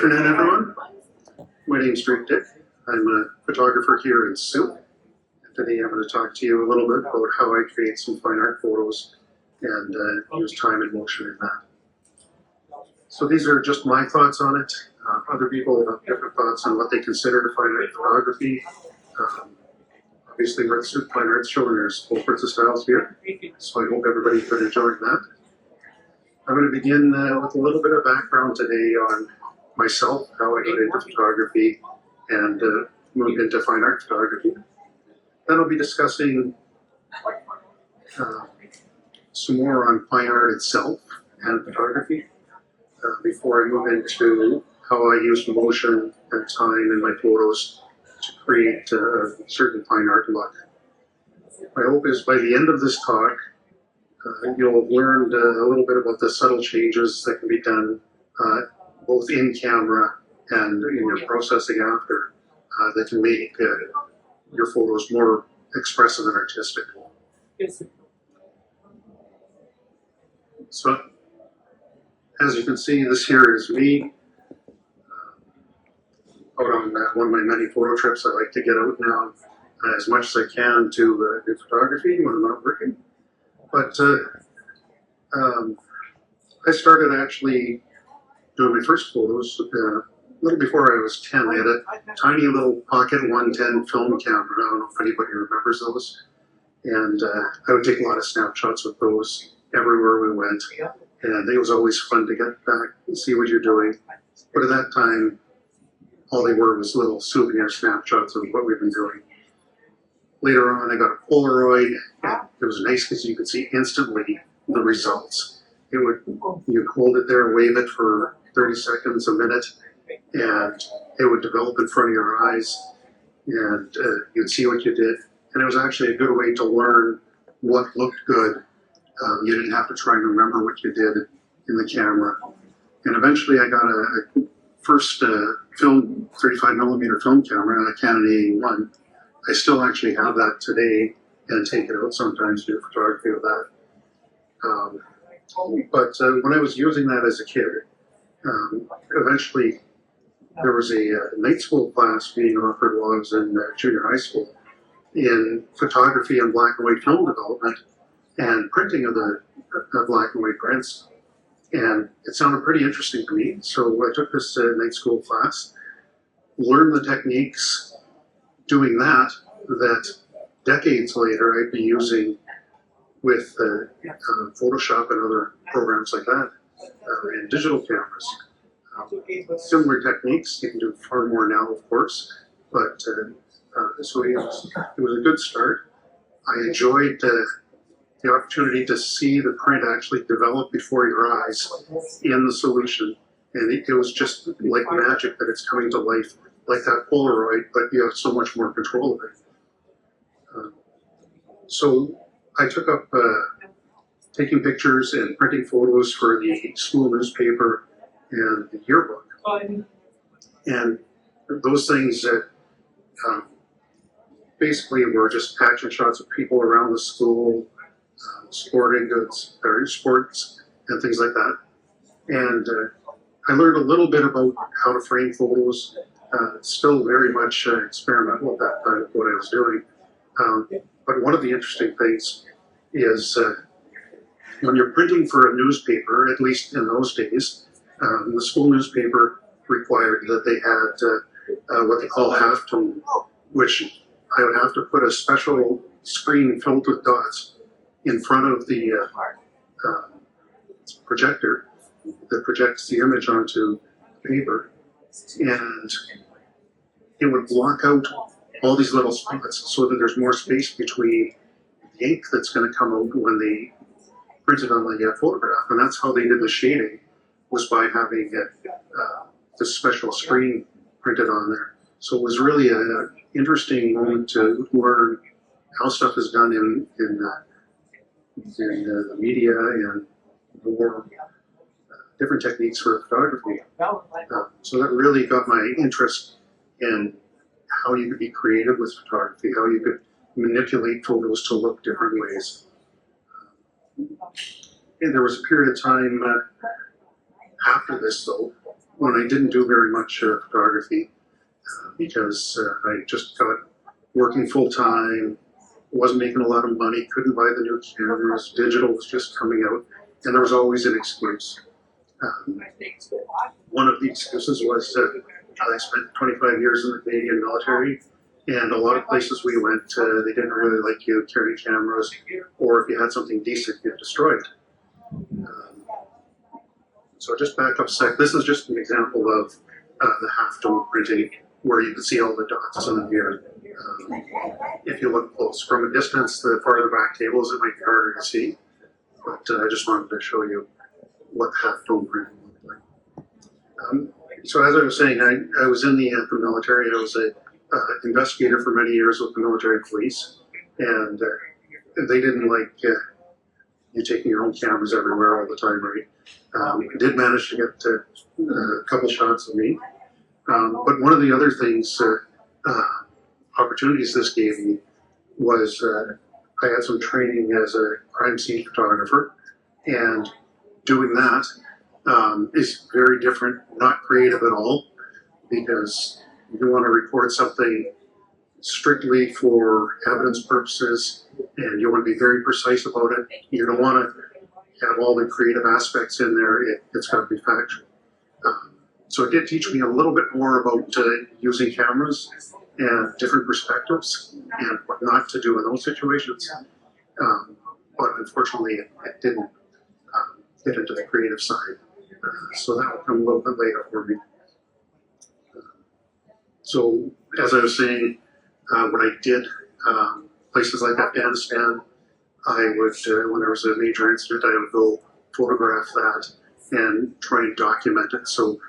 afternoon, everyone. My name's Dick. I'm a photographer here in Sooke. Today I'm going to talk to you a little bit about how I create some fine art photos and use time and motion in that. So these are just my thoughts on it. Other people have different thoughts on what they consider fine art photography. Obviously we're at the Sooke Fine Arts Show and there's all sorts of styles here. So I hope everybody's been enjoying that. I'm going to begin with a little bit of background today on myself, how I got into photography and moved into fine art photography. Then I'll be discussing some more on fine art itself and photography before I move into how I use motion and time in my photos to create a certain fine art look. My hope is by the end of this talk, you'll have learned a little bit about the subtle changes that can be done both in camera and in your processing after that can make your photos more expressive and artistic. So, as you can see, this here is me out on one of my many photo trips. I like to get out now as much as I can to do photography when I'm not working. But I started actually doing my first photos a little before I was 10. I had a tiny little pocket 110 film camera. I don't know if anybody remembers those. And I would take a lot of snapshots with those everywhere we went. And I think it was always fun to get back and see what you're doing. But at that time, all they were was little souvenir snapshots of what we've been doing. Later on, I got a Polaroid. It was nice because you could see instantly the results. You'd hold it there, wave it for 30 seconds, a minute, and it would develop in front of your eyes, and you'd see what you did. And it was actually a good way to learn what looked good. You didn't have to try and remember what you did in the camera. And eventually I got a first film, 35mm film camera, a Canon 81. I still actually have that today and take it out sometimes to do photography with that. But when I was using that as a kid, eventually there was a night school class being offered while I was in junior high school in photography and black and white film development and printing of the black and white prints. And it sounded pretty interesting to me. So I took this night school class, learned the techniques doing that decades later I'd be using with Photoshop and other programs like that and digital cameras. Similar techniques, you can do far more now, of course, but so it was a good start. I enjoyed the opportunity to see the print actually develop before your eyes in the solution, and it was just like magic that it's coming to life, like that Polaroid, but you have so much more control of it. So I took up taking pictures and printing photos for the school newspaper and the yearbook. And those things that basically were just action shots of people around the school, sporting goods, sports, and things like that. And I learned a little bit about how to frame photos. Still very much experimental at that time with what I was doing. But one of the interesting things is when you're printing for a newspaper, at least in those days, the school newspaper required that they had what they call halftone, which I would have to put a special screen filled with dots in front of the projector that projects the image onto paper, and it would block out all these little spots so that there's more space between the ink that's going to come out when they print it on the photograph. And that's how they did the shading, was by having this special screen printed on there. So it was really an interesting moment to learn how stuff is done in the media and more different techniques for photography. So that really got my interest in how you could be creative with photography, how you could manipulate photos to look different ways. And there was a period of time after this, though, when I didn't do very much photography because I just got working full time, wasn't making a lot of money, couldn't buy the new cameras, digital was just coming out, and there was always an excuse. One of the excuses was I spent 25 years in the Canadian military, and a lot of places we went, they didn't really like you carrying cameras, or if you had something decent, you destroyed it. So just back up a sec. This is just an example of the half-dome printing, where you can see all the dots in here. If you look close from a distance, the farther back tables, it might be harder to see. But I just wanted to show you what half-dome printing looked like. So as I was saying, I was in the military. I was an investigator for many years with the military police, and they didn't like you taking your own cameras everywhere all the time, right? We did manage to get a couple shots of me. But one of the other things, opportunities this gave me was I had some training as a crime scene photographer, and doing that is very different, not creative at all, because you want to record something strictly for evidence purposes, and you want to be very precise about it. You don't want to have all the creative aspects in there. It's got to be factual. So it did teach me a little bit more about using cameras and different perspectives and what not to do in those situations. But unfortunately, it didn't get into the creative side. So that will come a little bit later for me. So as I was saying, when I did places like Afghanistan, I would, when there was a major incident, I would go photograph that and try and document it. So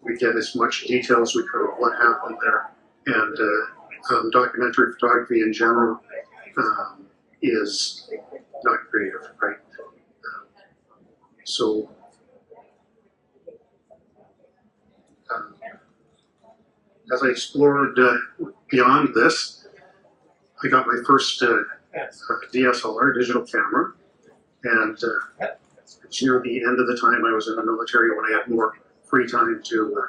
we get as much detail as we could of what happened there. And documentary photography in general is not creative, right? So as I explored beyond this, I got my first DSLR, digital camera, and it's near the end of the time I was in the military when I had more free time to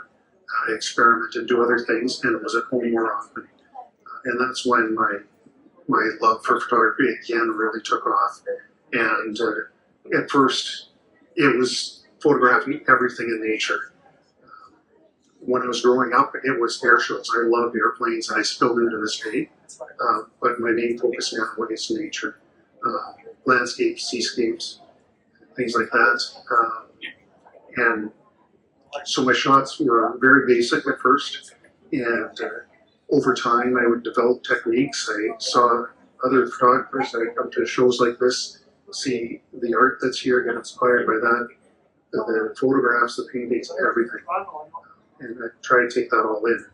experiment and do other things, and it was at home more often. And that's when my love for photography again really took off. And at first, it was photographing everything in nature. When I was growing up, it was air shows. I loved airplanes, and I still do to this day. But my main focus now is nature, landscapes, seascapes, things like that. And so my shots were very basic at first, and over time I would develop techniques. I saw other photographers, I come to shows like this, see the art that's here, get inspired by that, the photographs, the paintings, everything. And I try to take that all in.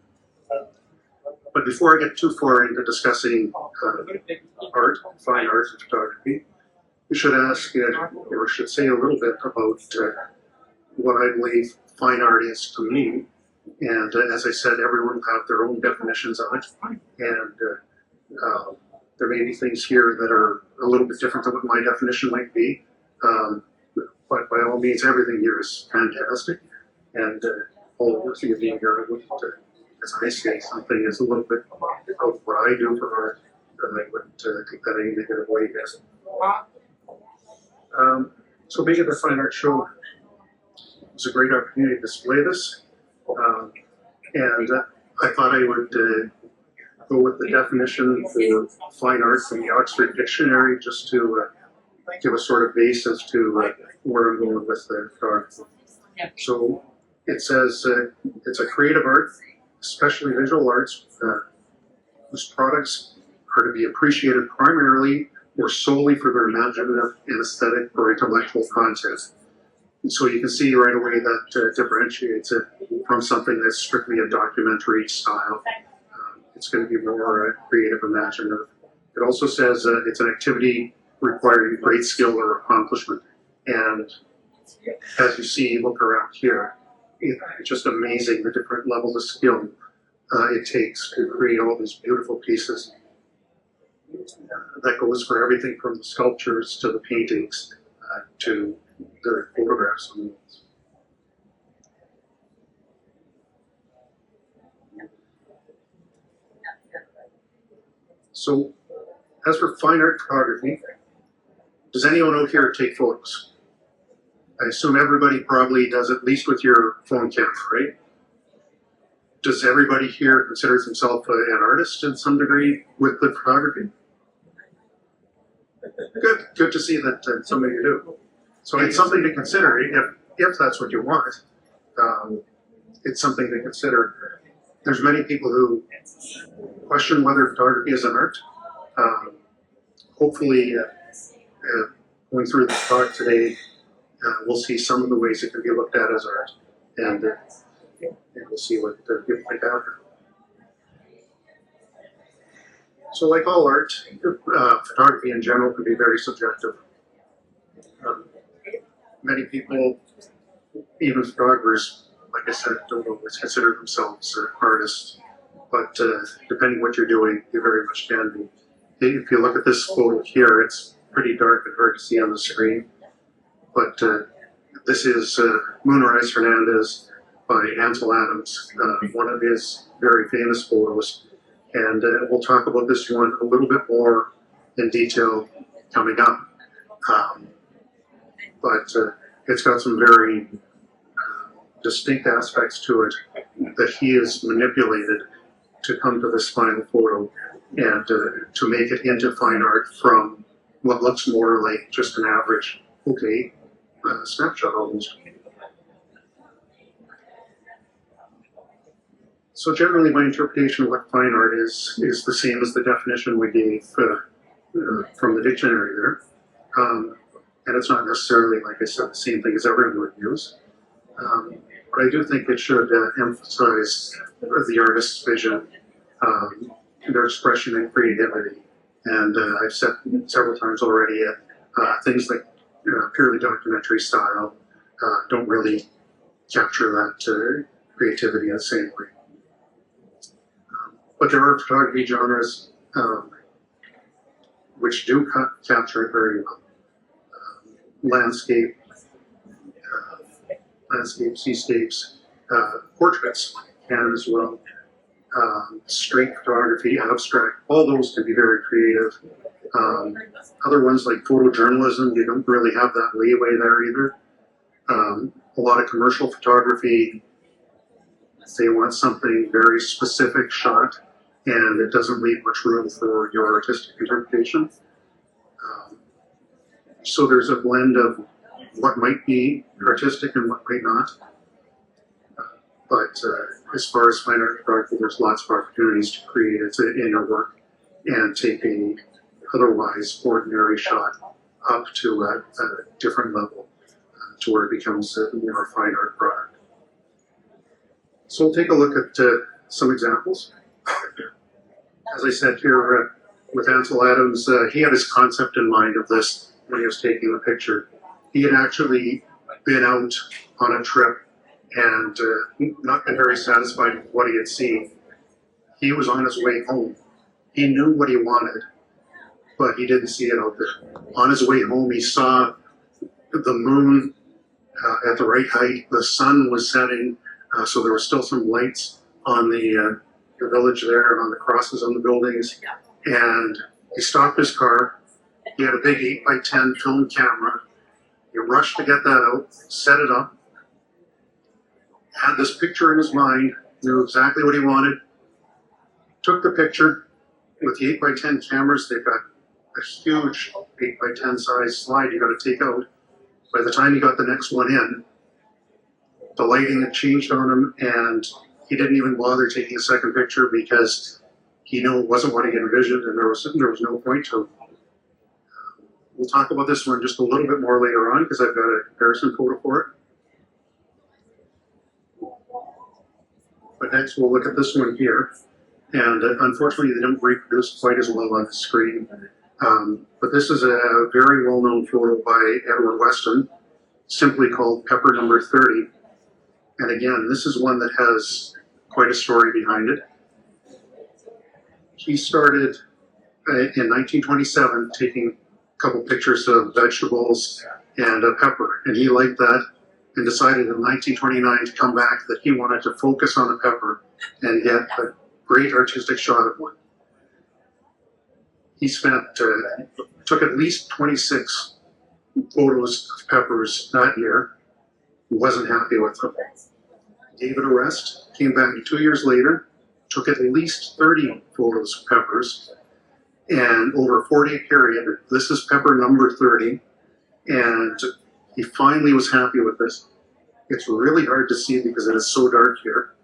But before I get too far into discussing art, fine art and photography, we should ask, or should say a little bit about what I believe fine art is to me. And as I said, everyone will have their own definitions of it. And there may be things here that are a little bit different than what my definition might be. But by all means, everything here is fantastic. And all worthy of being here, I wouldn't, as I say, something is a little bit of what I do for art, and I wouldn't take that any negative way, I guess. So being at the Fine Arts Show was a great opportunity to display this. And I thought I would go with the definition for fine art from the Oxford Dictionary, just to give a sort of base as to where I'm going with the photography. So it says it's a creative art, especially visual arts, whose products are to be appreciated primarily or solely for their imaginative and aesthetic or intellectual content. And so you can see right away that differentiates it from something that's strictly a documentary style. It's going to be more creative, imaginative. It also says it's an activity requiring great skill or accomplishment. And as you see, look around here, it's just amazing the different levels of skill it takes to create all these beautiful pieces. That goes for everything from the sculptures to the paintings to the photographs. So, as for fine art photography, does anyone out here take photos? I assume everybody probably does, at least with your phone camera, right? Does everybody here consider himself an artist in some degree with the photography? Good to see that some of you do. So it's something to consider if that's what you want. It's something to consider. There's many people who question whether photography is an art. Hopefully, going through the talk today, we'll see some of the ways it can be looked at as art, and we'll see what people think after. So like all art, photography in general can be very subjective. Many people, even photographers, like I said, don't always consider themselves artists, but depending what you're doing, you very much can be. If you look at this photo here, it's pretty dark and hard to see on the screen, but this is Moonrise Fernandez by Ansel Adams, one of his very famous photos. And we'll talk about this one a little bit more in detail coming up. But it's got some very distinct aspects to it that he has manipulated to come to this final photo and to make it into fine art from what looks more like just an average, okay, snapshot almost. So generally my interpretation of what fine art is the same as the definition we gave from the dictionary there. And it's not necessarily, like I said, the same thing as everyone would use. But I do think it should emphasize the artist's vision, their expression and creativity. And I've said several times already, things like purely documentary style don't really capture that creativity in the same way. But there are photography genres which do capture it very well. Landscape, seascapes, portraits can as well. Street photography, abstract, all those can be very creative. Other ones like photojournalism, you don't really have that leeway there either. A lot of commercial photography, they want something very specific shot, and it doesn't leave much room for your artistic interpretation. So there's a blend of what might be artistic and what might not. But as far as fine art photography, there's lots of opportunities to create it in your work and take a otherwise ordinary shot up to a different level to where it becomes a more fine art product. So we'll take a look at some examples. As I said here with Ansel Adams, he had his concept in mind of this when he was taking the picture. He had actually been out on a trip and not been very satisfied with what he had seen. He was on his way home. He knew what he wanted, but he didn't see it out there. On his way home, he saw the moon at the right height. The sun was setting, so there were still some lights on the village there, on the crosses on the buildings. And he stopped his car. He had a big 8x10 film camera. He rushed to get that out, set it up, had this picture in his mind, knew exactly what he wanted, took the picture. With the 8x10 cameras, they've got a huge 8x10 size slide you got to take out. By the time he got the next one in, the lighting had changed on him, and he didn't even bother taking a second picture because he knew it wasn't what he envisioned, and there was no point to it. We'll talk about this one just a little bit more later on because I've got a comparison photo for it. But next we'll look at this one here. And unfortunately they don't reproduce quite as well on the screen. But this is a very well-known photo by Edward Weston, simply called Pepper Number 30. And again, this is one that has quite a story behind it. He started in 1927 taking couple pictures of vegetables and a pepper, and he liked that and decided in 1929 to come back that he wanted to focus on a pepper and get a great artistic shot of one. he took at least 26 photos of peppers that year. He wasn't happy with them. Gave it a rest, came back 2 years later, took at least 30 photos of peppers, and over a 4-day period, this is pepper number 30, and he finally was happy with this. It's really hard to see because it is so dark here.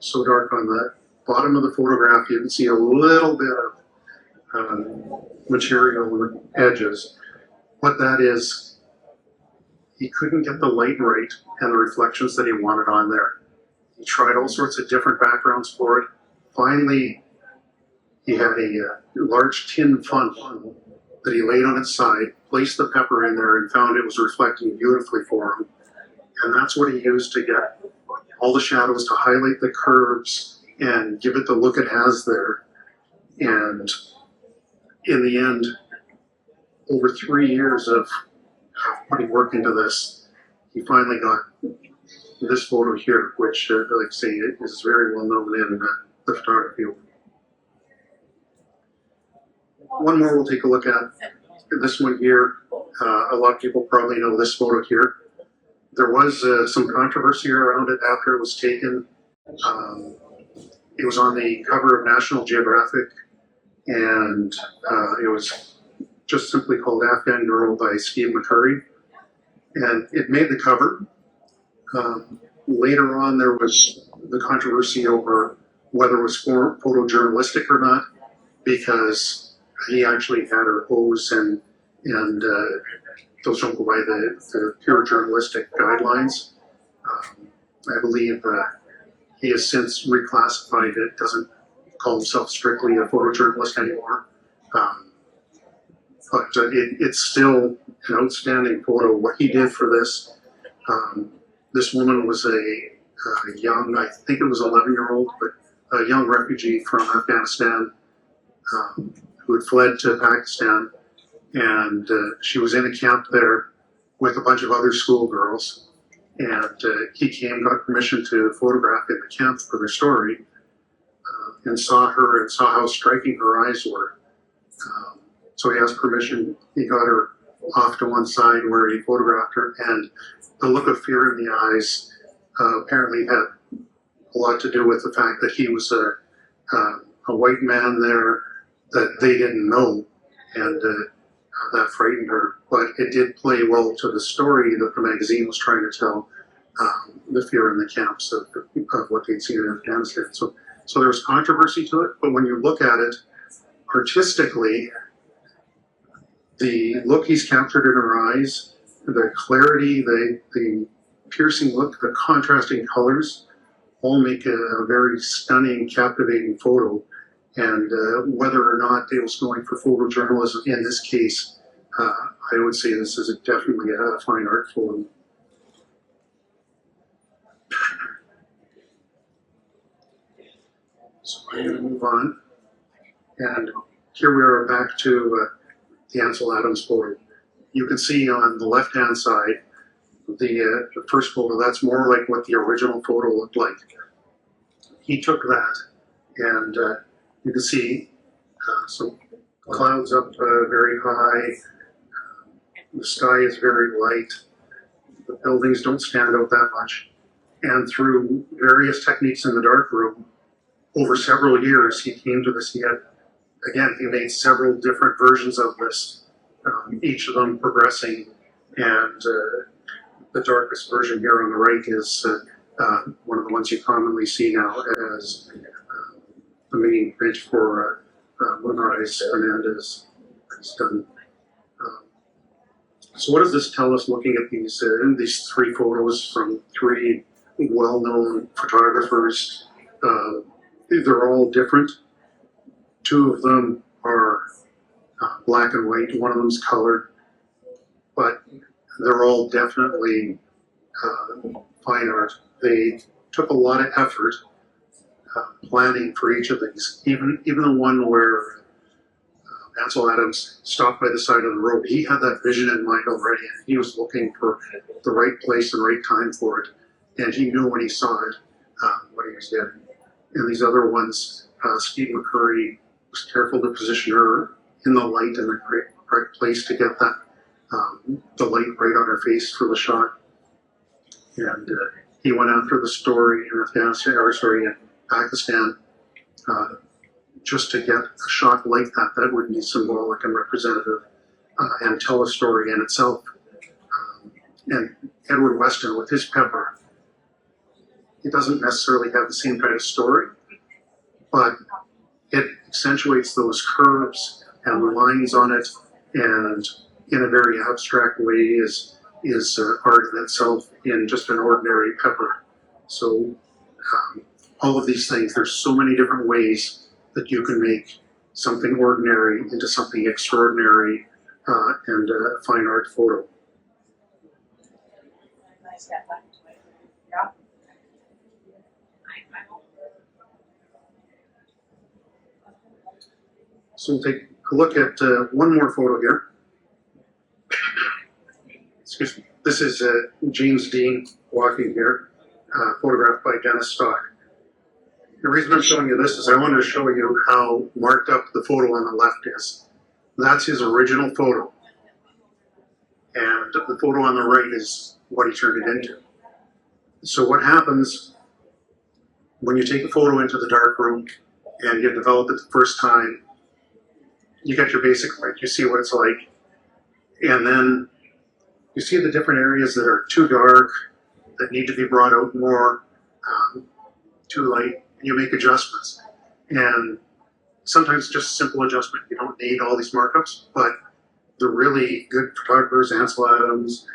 So dark on the bottom of the photograph, you can see a little bit of material on the edges. What that is, he couldn't get the light right and the reflections that he wanted on there. He tried all sorts of different backgrounds for it. Finally, he had a large tin funnel that he laid on its side, placed the pepper in there, and found it was reflecting beautifully for him. And that's what he used to get all the shadows to highlight the curves and give it the look it has there. And in the end, over 3 years of putting work into this, he finally got this photo here, which, like I say, is very well known in the photography. One more we'll take a look at. This one here, a lot of people probably know this photo here. There was some controversy around it after it was taken. It was on the cover of National Geographic, and it was just simply called Afghan Girl by Steve McCurry. And it made the cover. Later on, there was the controversy over whether it was photojournalistic or not, because he actually had her pose, and those don't go by the pure journalistic guidelines. I believe he has since reclassified it, doesn't call himself strictly a photojournalist anymore. But it's still an outstanding photo. What he did for this, this woman was a young, I think it was 11-year-old, but a young refugee from Afghanistan who had fled to Pakistan. And she was in a camp there with a bunch of other schoolgirls. And he got permission to photograph in the camp for their story, and saw her and saw how striking her eyes were. So he asked permission. He got her off to one side where he photographed her, and the look of fear in the eyes apparently had a lot to do with the fact that he was a white man there that they didn't know, and that frightened her. But it did play well to the story that the magazine was trying to tell, the fear in the camps of what they'd seen in Afghanistan. So there was controversy to it, but when you look at it artistically, the look he's captured in her eyes, the clarity, the piercing look, the contrasting colors, all make a very stunning, captivating photo. And whether or not it was going for photojournalism in this case, I would say this is definitely a fine art photo. So I'm going to move on. And here we are back to the Ansel Adams photo. You can see on the left-hand side, the first photo, that's more like what the original photo looked like. He took that, and you can see some clouds up very high. The sky is very light. The buildings don't stand out that much. And through various techniques in the darkroom, over several years, he came to this. He made several different versions of this, each of them progressing. And the darkest version here on the right is one of the ones you commonly see now as the main image for Moonrise Hernandez has done. So what does this tell us looking at these three photos from three well-known photographers? They're all different. Two of them are black and white, one of them's color, but they're all definitely fine art. They took a lot of effort planning for each of these. Even the one where Ansel Adams stopped by the side of the road, he had that vision in mind already, and he was looking for the right place and right time for it, and he knew when he saw it what he was getting. And these other ones, Steve McCurry was careful to position her in the light in the correct place to get that the light right on her face for the shot. And he went after the story in Afghanistan, or sorry, in Pakistan, just to get a shot like that. That would be symbolic and representative and tell a story in itself. And Edward Weston, with his pepper, it doesn't necessarily have the same kind of story, but it accentuates those curves and lines on it, and in a very abstract way is art in itself in just an ordinary pepper. So all of these things, there's so many different ways that you can make something ordinary into something extraordinary and a fine art photo. So we'll take a look at one more photo here. Excuse me. This is James Dean walking here, photographed by Dennis Stock. The reason I'm showing you this is I wanted to show you how marked up the photo on the left is. That's his original photo. And the photo on the right is what he turned it into. So what happens when you take a photo into the darkroom and you develop it the first time, you get your basic light, you see what it's like, and then you see the different areas that are too dark, that need to be brought out more, too light, and you make adjustments. And sometimes just simple adjustment. You don't need all these markups, but the really good photographers, Ansel Adams,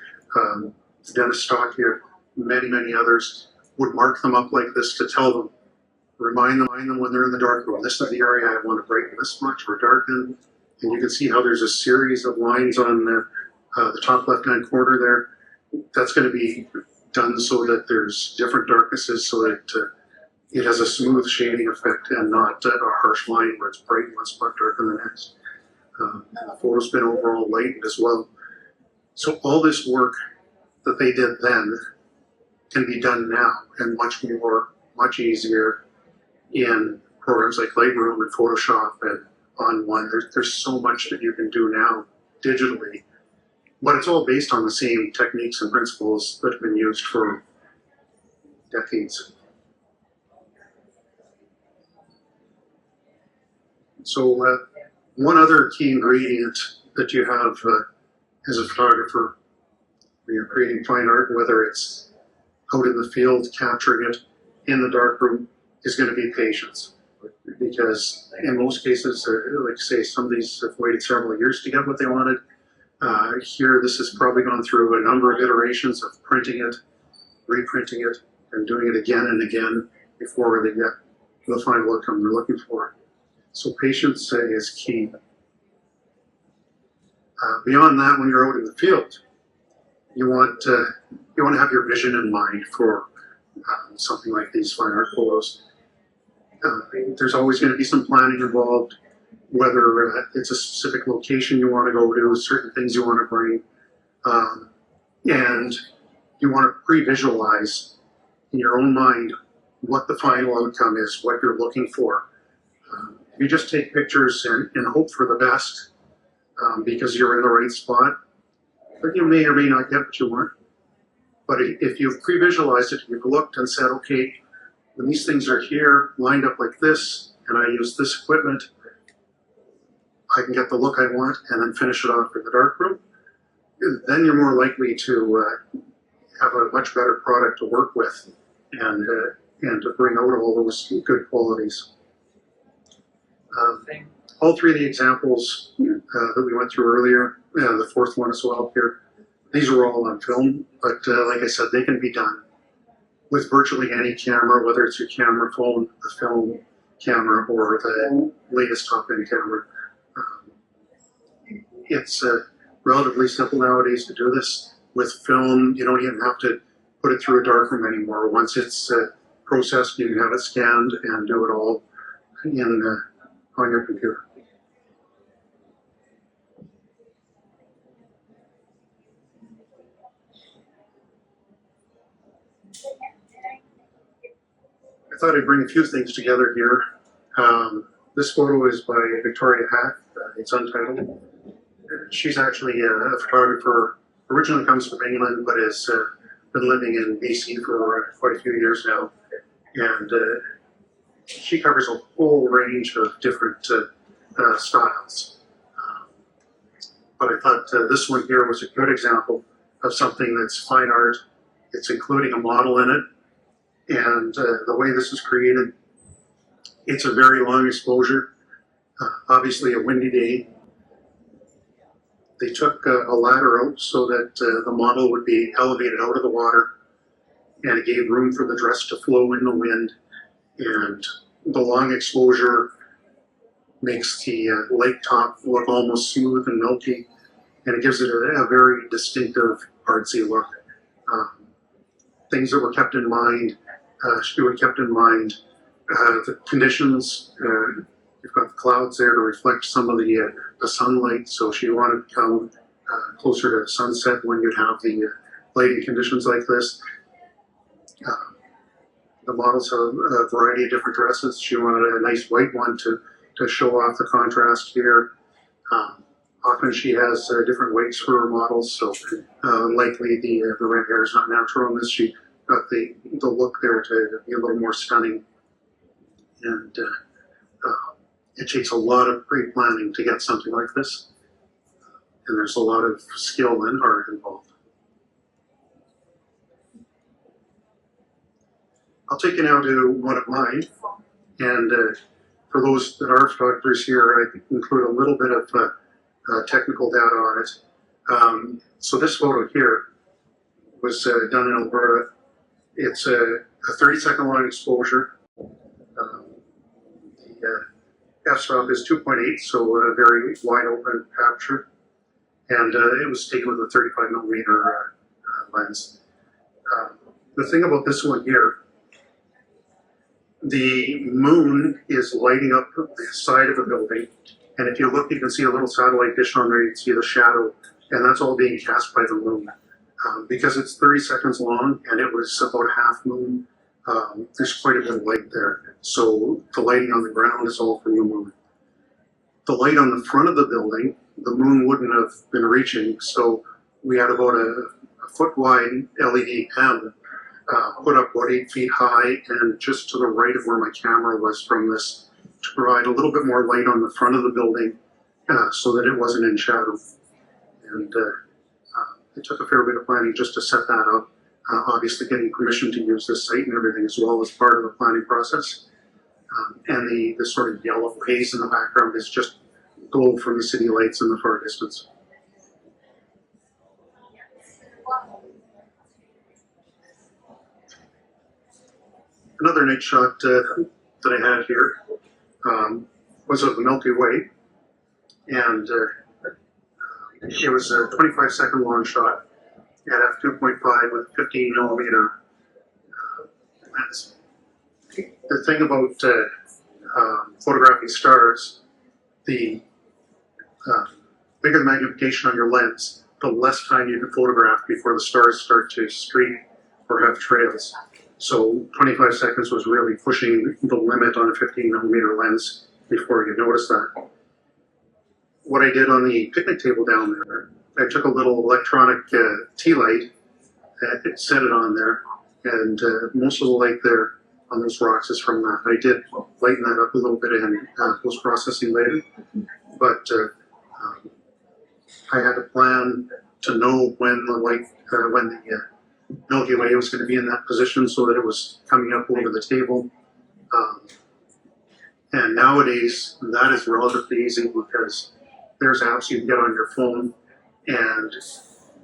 Dennis Stock here, many others, would mark them up like this to tell them, remind them when they're in the dark room, this is the area I want to brighten this much or darken. And you can see how there's a series of lines on the top left-hand corner there. That's going to be done so that there's different darknesses, so that it has a smooth shading effect and not a harsh line where it's bright in one spot, dark in the next. And the photo's been overall lightened as well. So all this work that they did then can be done now, and much easier in programs like Lightroom and Photoshop and On One. There's so much that you can do now digitally, but it's all based on the same techniques and principles that have been used for decades. So one other key ingredient that you have as a photographer when you're creating fine art, whether it's out in the field capturing it in the darkroom, is going to be patience. Because in most cases, like say, some of these have waited several years to get what they wanted. Here, this has probably gone through a number of iterations of printing it, reprinting it, and doing it again and again before they get the final outcome they're looking for. So patience is key. Beyond that, when you're out in the field, you want to have your vision in mind for something like these fine art photos. There's always going to be some planning involved, whether it's a specific location you want to go to, certain things you want to bring, and you want to pre-visualize in your own mind what the final outcome is, what you're looking for. If you just take pictures and hope for the best because you're in the right spot, but you may or may not get what you want. But if you've pre-visualized it, you've looked and said, okay, when these things are here, lined up like this, and I use this equipment, I can get the look I want and then finish it off in the darkroom, then you're more likely to have a much better product to work with and to bring out all those good qualities. All three of the examples that we went through earlier, the fourth one as well here, these are all on film, but like I said, they can be done with virtually any camera, whether it's your camera phone, a film camera, or the latest top-end camera. It's relatively simple nowadays to do this. With film, you don't even have to put it through a darkroom anymore. Once it's processed, you can have it scanned and do it all on your computer. I thought I'd bring a few things together here. This photo is by Victoria Hack. It's untitled. She's actually a photographer, originally comes from England, but has been living in BC for quite a few years now. And she covers a whole range of different styles. But I thought this one here was a good example of something that's fine art. It's including a model in it. And the way this is created, it's a very long exposure. Obviously a windy day. They took a ladder out so that the model would be elevated out of the water, and it gave room for the dress to flow in the wind. And the long exposure makes the lake top look almost smooth and milky, and it gives it a very distinctive artsy look. Things that were kept in mind, Stuart kept in mind the conditions. You've got the clouds there to reflect some of the sunlight, so she wanted to come closer to sunset when you'd have the lighting conditions like this. The models have a variety of different dresses. She wanted a nice white one to show off the contrast here. Often she has different weights for her models, so likely the red hair is not natural in this. She got the look there to be a little more stunning. And it takes a lot of pre-planning to get something like this. And there's a lot of skill and art involved. I'll take you now to one of mine. And for those that are photographers here, I include a little bit of technical data on it. So this photo here was done in Alberta. It's a 30-second long exposure. The f-stop is 2.8, so a very wide open aperture. And it was taken with a 35mm lens. The thing about this one here, the moon is lighting up the side of the building. And if you look, you can see a little satellite dish on there. You can see the shadow, and that's all being cast by the moon. Because it's 30 seconds long, and it was about a half moon, there's quite a bit of light there. So the lighting on the ground is all from the moon. The light on the front of the building, the moon wouldn't have been reaching, so we had about a foot-wide LED panel put up about 8 feet high, and just to the right of where my camera was from this, to provide a little bit more light on the front of the building so that it wasn't in shadow. And it took a fair bit of planning just to set that up. Obviously getting permission to use this site and everything as well as part of the planning process. And the sort of yellow haze in the background is just glow from the city lights in the far distance. Another night shot that I had here was of the Milky Way, and it was a 25-second long shot at f2.5 with a 15mm lens. The thing about photographing stars, the bigger the magnification on your lens, the less time you can photograph before the stars start to streak or have trails. So 25 seconds was really pushing the limit on a 15mm lens before you notice that. What I did on the picnic table down there, I took a little electronic tea light, set it on there, and most of the light there on those rocks is from that. I did lighten that up a little bit in post-processing later, but I had a plan to know when the light, when the Milky Way was going to be in that position so that it was coming up over the table. And nowadays, that is relatively easy because there's apps you can get on your phone, and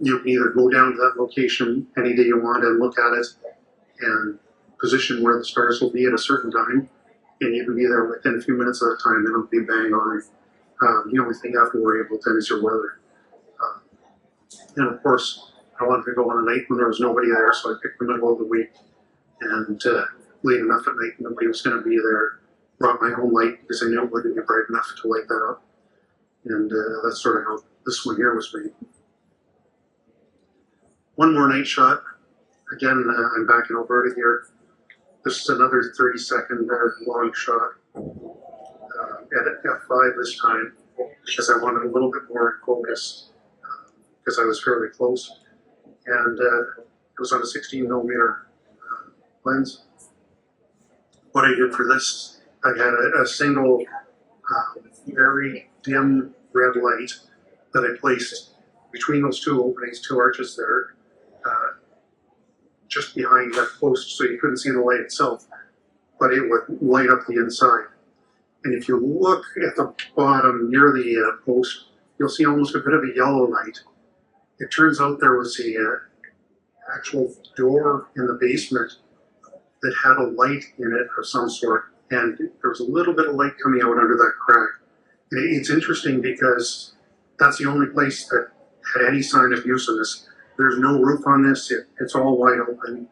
you can either go down to that location any day you want and look at it and position where the stars will be at a certain time, and you can be there within a few minutes of that time, and it'll be bang on. The only thing you have to worry about then is your weather. And of course, I wanted to go on a night when there was nobody there, so I picked the middle of the week, and late enough at night nobody was going to be there. Brought my own light because I knew it wouldn't be bright enough to light that up. And that's sort of how this one here was made. One more night shot. Again, I'm back in Alberta here. This is another 30-second long shot. at f5 this time because I wanted a little bit more focus because I was fairly close. And it was on a 16 millimeter lens. What I did for this, I had a single very dim red light that I placed between those two openings, two arches there, just behind that post, so you couldn't see the light itself, but it would light up the inside. And if you look at the bottom near the post, you'll see almost a bit of a yellow light. It turns out there was a actual door in the basement that had a light in it of some sort, and there was a little bit of light coming out under that crack. And it's interesting because that's the only place that had any sign of use of this. There's no roof on this, it's all wide open,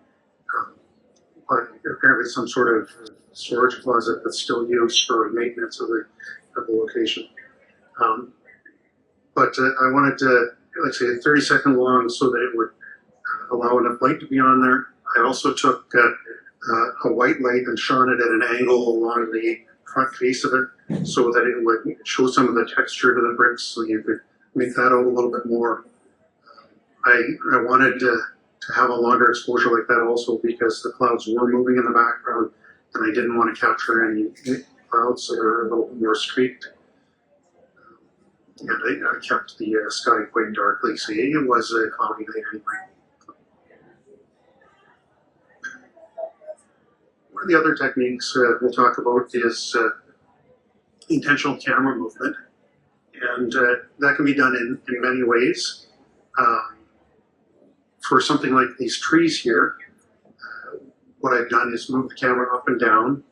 but apparently some sort of storage closet that's still used for maintenance of the location. But I wanted to, let's say, 30-second long so that it would allow enough light to be on there. I also took a white light and shone it at an angle along the front face of it so that it would show some of the texture to the bricks, so you could make that out a little bit more. I wanted to have a longer exposure like that also because the clouds were moving in the background and I didn't want to capture any clouds that are a little more streaked. And I kept the sky quite darkly, so it was a cloudy night anyway. One of the other techniques we'll talk about is intentional camera movement, and that can be done in many ways. For something like these trees here, what I've done is move the camera up and down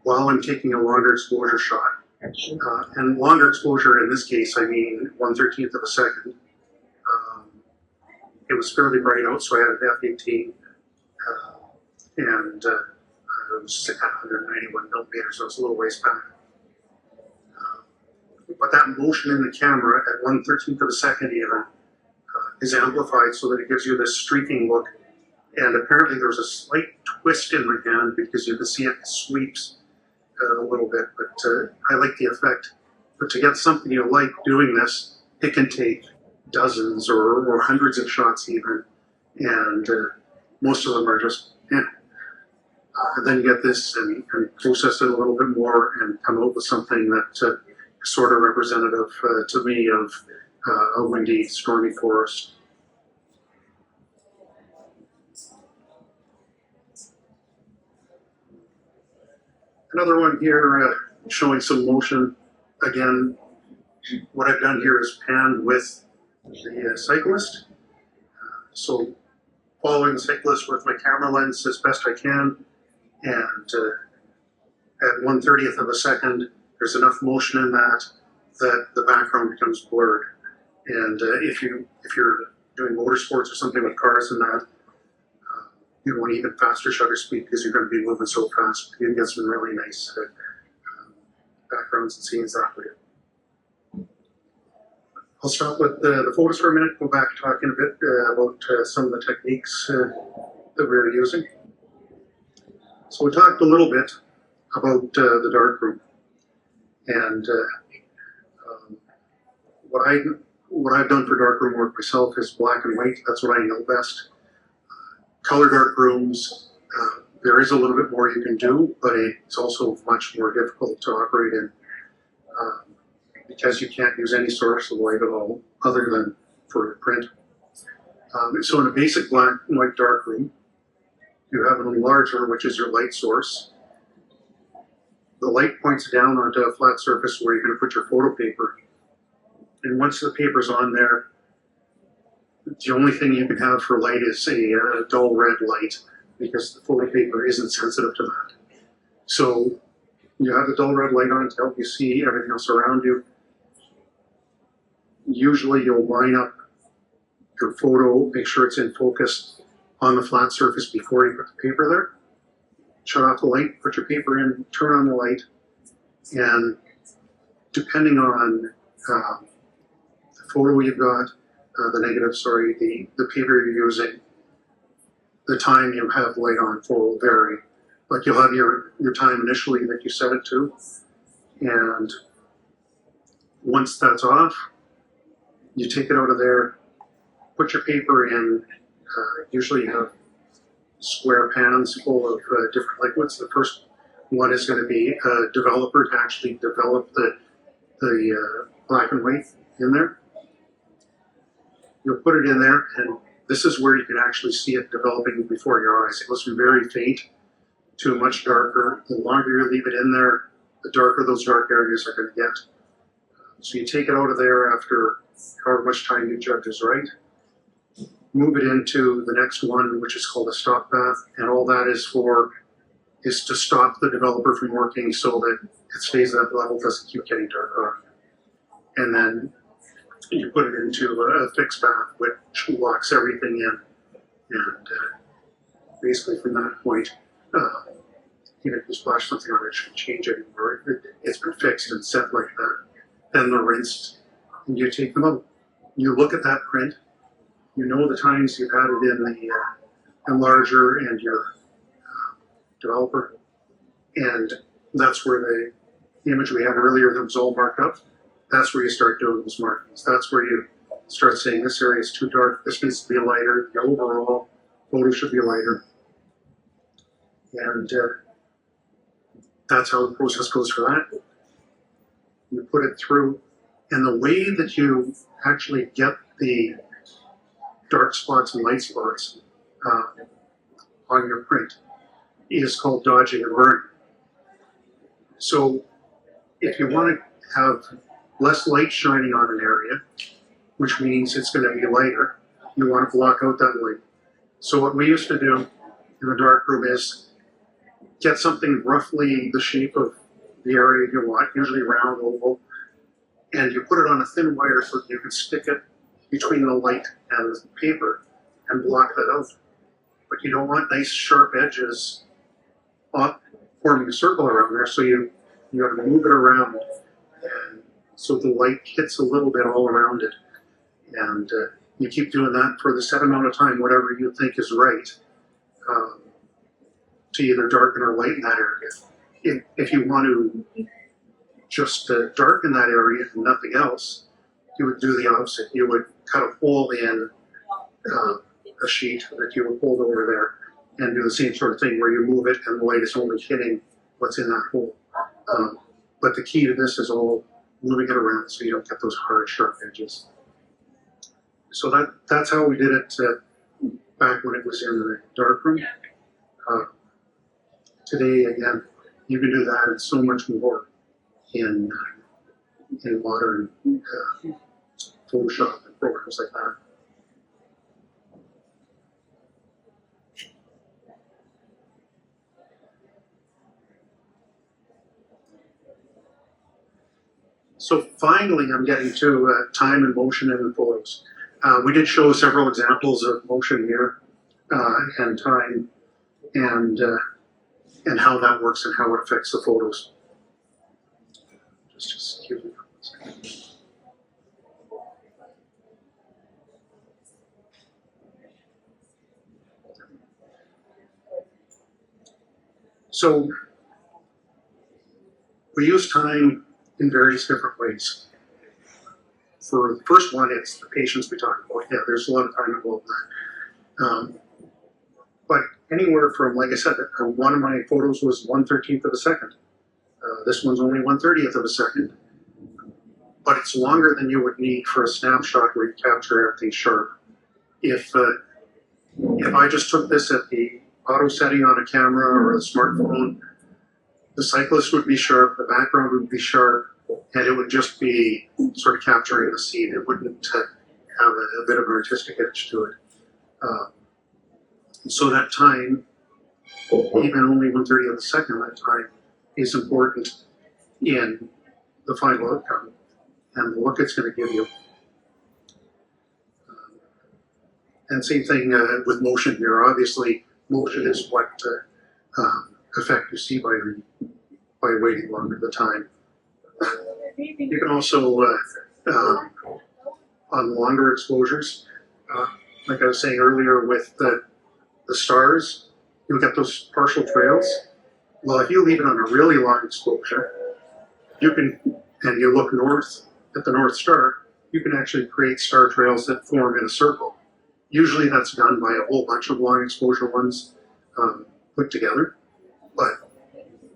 while I'm taking a longer exposure shot. And longer exposure in this case, I mean 1/13 of a second. It was fairly bright out, so I had an f/18, and it was at 191 millimeters, so it's a little ways back. But that motion in the camera at 1/13 of a second even is amplified so that it gives you this streaking look. And apparently there's a slight twist in my hand because you can see it sweeps a little bit, but I like the effect. But to get something you like doing this, it can take dozens or hundreds of shots even, and most of them are just, and then you get this and process it a little bit more and come out with something that is sort of representative to me of a windy, stormy forest. Another one here showing some motion. Again, what I've done here is panned with the cyclist. So following the cyclist with my camera lens as best I can, and at 1/30 of a second, there's enough motion in that the background becomes blurred. And if you're doing motorsports or something with cars and that, you want even faster shutter speed because you're going to be moving so fast. You can get some really nice backgrounds and scenes that way. I'll stop with the photos for a minute, go back talking a bit about some of the techniques that we were using. So we talked a little bit about the darkroom, and what I've done for darkroom work myself is black and white. That's what I know best. Color darkrooms, there is a little bit more you can do, but it's also much more difficult to operate in because you can't use any source of light at all other than for print. So in a basic black and white darkroom, you have an enlarger, which is your light source. The light points down onto a flat surface where you're going to put your photo paper. And once the paper's on there, the only thing you can have for light is a dull red light because the photo paper isn't sensitive to that. So you have the dull red light on to help you see everything else around you. Usually you'll line up your photo, make sure it's in focus on the flat surface before you put the paper there. Shut off the light, put your paper in, turn on the light, and depending on the photo you've got, the negative, sorry, the paper you're using, the time you have light on for will vary. But you'll have your time initially that you set it to, And once that's off, you take it out of there, put your paper in, usually you have square pans full of different liquids. The first one is going to be a developer to actually develop the black and white in there. You'll put it in there, and this is where you can actually see it developing before your eyes. It goes from very faint to much darker. The longer you leave it in there, the darker those dark areas are going to get. So you take it out of there after however much time you judge is right. Move it into the next one, which is called a stop bath, and all that is for is to stop the developer from working so that it stays at that level, doesn't keep getting darker. And then you put it into a fixed bath, which locks everything in. And basically from that point, even if you splash something on it, it shouldn't change anymore. It's been fixed and set like that. Then they're rinsed, and you take them out. You look at that print, you know the times you've had it in the enlarger and your developer, and that's where the image we had earlier that was all marked up, that's where you start doing those markings. That's where you start saying this area is too dark, this needs to be lighter, the overall photo should be lighter. And that's how the process goes for that. You put it through, and the way that you actually get the dark spots and light spots on your print is called dodging and burning. So if you want to have less light shining on an area, which means it's going to be lighter, you want to block out that light. So what we used to do in the darkroom is get something roughly the shape of the area you want, usually round, oval, and you put it on a thin wire so that you can stick it between the light and the paper and block that out. But you don't want nice sharp edges forming a circle around there, so you have to move it around, and so the light hits a little bit all around it. And you keep doing that for the set amount of time, whatever you think is right, to either darken or lighten that area. If you want to just darken that area and nothing else, you would do the opposite. You would cut a hole in a sheet that you would hold over there and do the same sort of thing where you move it and the light is only hitting what's in that hole. But the key to this is all moving it around so you don't get those hard, sharp edges. So that's how we did it back when it was in the darkroom. Today, again, you can do that and so much more in modern Photoshop and programs like that. So finally, I'm getting to time and motion in the photos. We did show several examples of motion here and time and how that works and how it affects the photos. Just give me 1 second. So we use time in various different ways. For the first one, it's the patience we talked about. Yeah, there's a lot of time involved in that. But anywhere from, like I said, one of my photos was 1/13 of a second. This one's only 1/30 of a second. But it's longer than you would need for a snapshot where you capture everything sharp. If I just took this at the auto setting on a camera or a smartphone, the cyclist would be sharp, the background would be sharp, and it would just be sort of capturing the scene. It wouldn't have a bit of an artistic edge to it. So that time, even only 1/30 of a second, that time is important in the final outcome and the look it's going to give you. And same thing with motion here. Obviously, motion is what effect you see by waiting longer the time. You can also, on longer exposures, like I was saying earlier with the stars, you'll get those partial trails. Well, if you leave it on a really long exposure, you can, and you look north at the North Star, you can actually create star trails that form in a circle. Usually that's done by a whole bunch of long exposure ones put together, but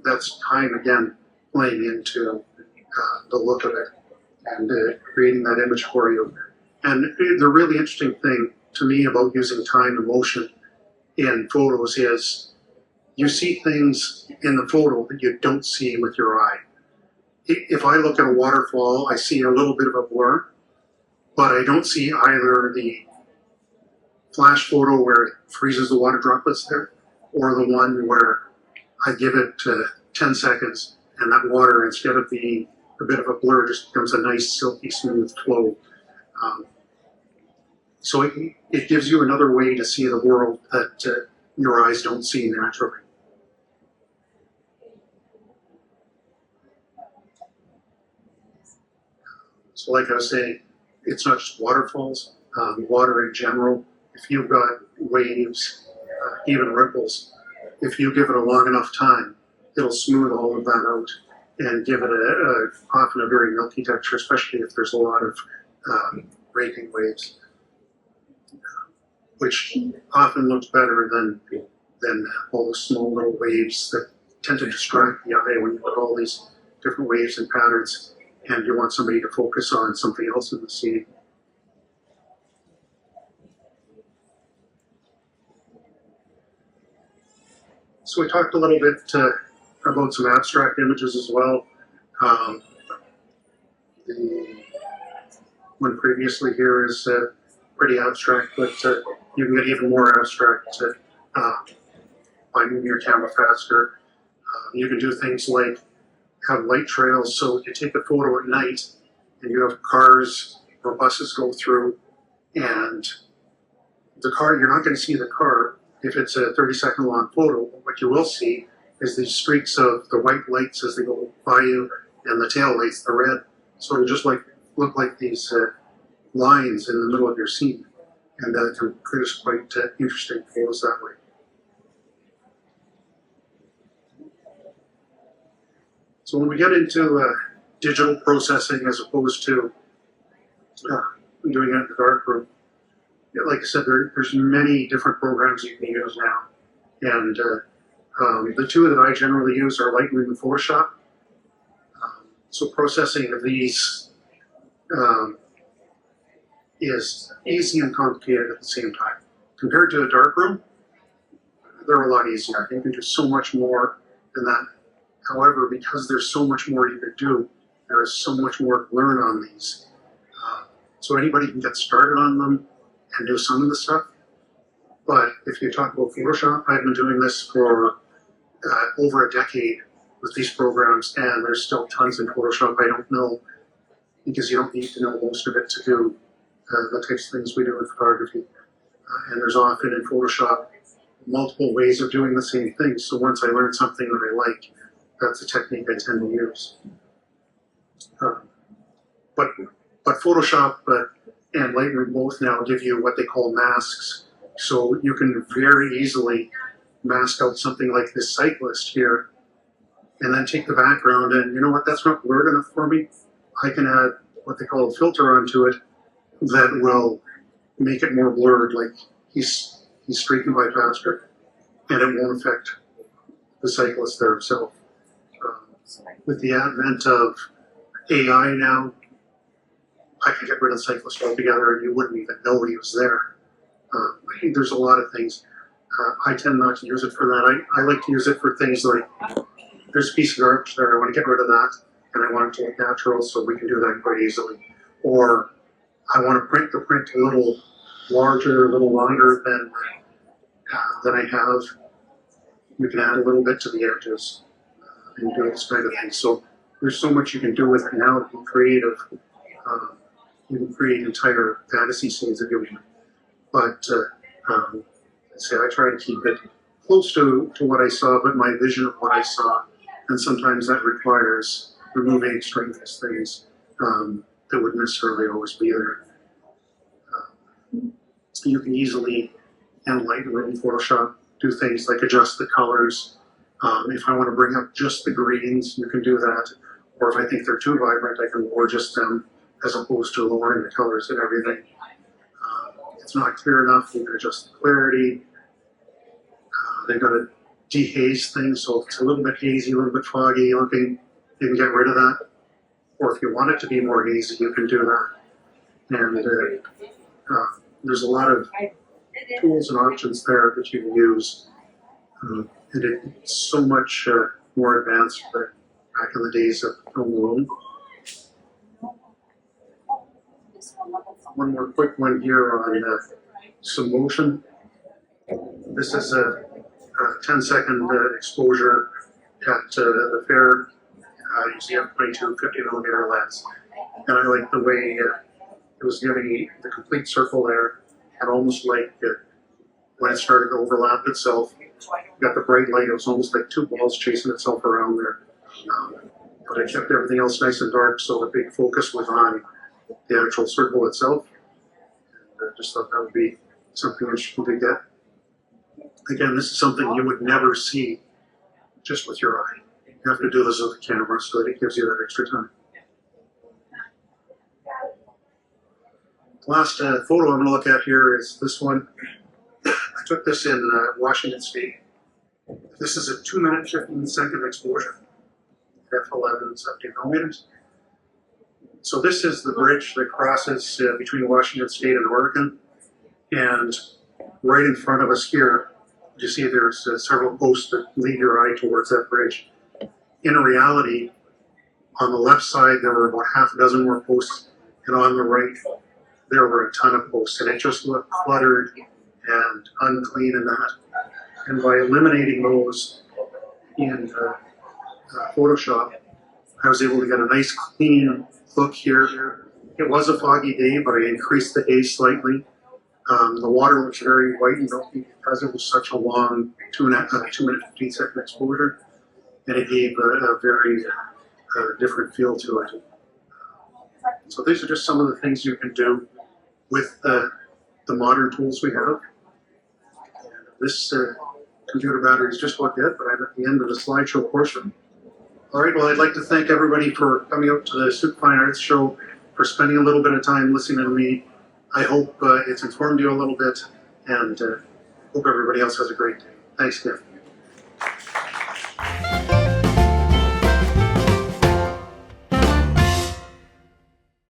that's time again playing into the look of it and creating that image for you. And the really interesting thing to me about using time and motion in photos is you see things in the photo that you don't see with your eye. If I look at a waterfall, I see a little bit of a blur, but I don't see either the flash photo where it freezes the water droplets there, or the one where I give it 10 seconds and that water, instead of being a bit of a blur, just becomes a nice silky smooth flow. So it gives you another way to see the world that your eyes don't see naturally. So like I was saying, it's not just waterfalls, water in general. If you've got waves, even ripples, if you give it a long enough time, it'll smooth all of that out and give it often a very milky texture, especially if there's a lot of breaking waves, which often looks better than all the small little waves that tend to distract the eye when you put all these different waves and patterns and you want somebody to focus on something else in the scene. So we talked a little bit about some abstract images as well. The one previously here is pretty abstract, but you can get even more abstract by moving your camera faster. You can do things like have light trails, so you take a photo at night and you have cars or buses go through, and the car, you're not going to see the car if it's a 30-second long photo. What you will see is these streaks of the white lights as they go by you, and the tail lights, the red. So it'll just look like these lines in the middle of your scene, and that can produce quite interesting photos that way. So when we get into digital processing as opposed to doing it in the darkroom, like I said, there's many different programs you can use now. And the two that I generally use are Lightroom and Photoshop. So processing of these is easy and complicated at the same time. Compared to a darkroom, they're a lot easier. You can do so much more than that. However, because there's so much more you could do, there is so much more to learn on these. So anybody can get started on them and do some of the stuff. But if you talk about Photoshop, I've been doing this for over a decade with these programs, and there's still tons in Photoshop I don't know, because you don't need to know most of it to do the types of things we do in photography. And there's often in Photoshop multiple ways of doing the same thing. So once I learn something that I like, that's a technique I tend to use. But Photoshop and Lightroom both now give you what they call masks. So you can very easily mask out something like this cyclist here, and then take the background, and you know what, that's not blurred enough for me. I can add what they call a filter onto it that will make it more blurred, like he's streaking by faster, and it won't affect the cyclist there himself. With the advent of AI now, I can get rid of the cyclist altogether and you wouldn't even know he was there. I think there's a lot of things. I tend not to use it for that. I like to use it for things like, there's a piece of art there, I want to get rid of that, and I want it to look natural, so we can do that quite easily. Or I want to print the print a little larger, a little longer than I have. You can add a little bit to the edges and do this kind of thing. So there's so much you can do with it now. Be creative. You can create entire fantasy scenes if you want. But I try to keep it close to what I saw, but my vision of what I saw. And sometimes that requires removing extraneous things that wouldn't necessarily always be there. You can easily, in Lightroom, Photoshop, do things like adjust the colors. If I want to bring up just the greens, you can do that. or if I think they're too vibrant, I can lower just them as opposed to lowering the colors and everything. It's not clear enough, you can adjust the clarity. They've got a dehaze thing, so if it's a little bit hazy, a little bit foggy looking, you can get rid of that. Or if you want it to be more hazy, you can do that. And there's a lot of tools and options there that you can use. And it's so much more advanced than back in the days of film alone. One more quick one here on some motion. This is a 10-second exposure at the fair using a 22 50mm lens. And I like the way it was giving the complete circle there, and almost like when it started to overlap itself, you got the bright light, it was almost like two balls chasing itself around there. But I kept everything else nice and dark, so the big focus was on the actual circle itself. And I just thought that would be something interesting to get. Again, this is something you would never see just with your eye. You have to do this with the camera so that it gives you that extra time. Last photo I'm going to look at here is this one. I took this in Washington State. This is a 2-minute 15-second exposure, f11 70mm. So this is the bridge that crosses between Washington State and Oregon. And right in front of us here, you see there's several posts that lead your eye towards that bridge. In reality, on the left side, there were about half a dozen more posts, and on the right, there were a ton of posts, and it just looked cluttered and unclean in that. And by eliminating those in Photoshop, I was able to get a nice clean look here. It was a foggy day, but I increased the haze slightly. The water looks very white and milky because it was such a long 2-minute 15-second exposure, and it gave a very different feel to it. So these are just some of the things you can do with the modern tools we have. And this computer battery is just about dead, but I'm at the end of the slideshow portion. All right, well, I'd like to thank everybody for coming out to the Sooke Fine Arts Show, for spending a little bit of time listening to me. I hope it's informed you a little bit, and hope everybody else has a great day. Thanks again.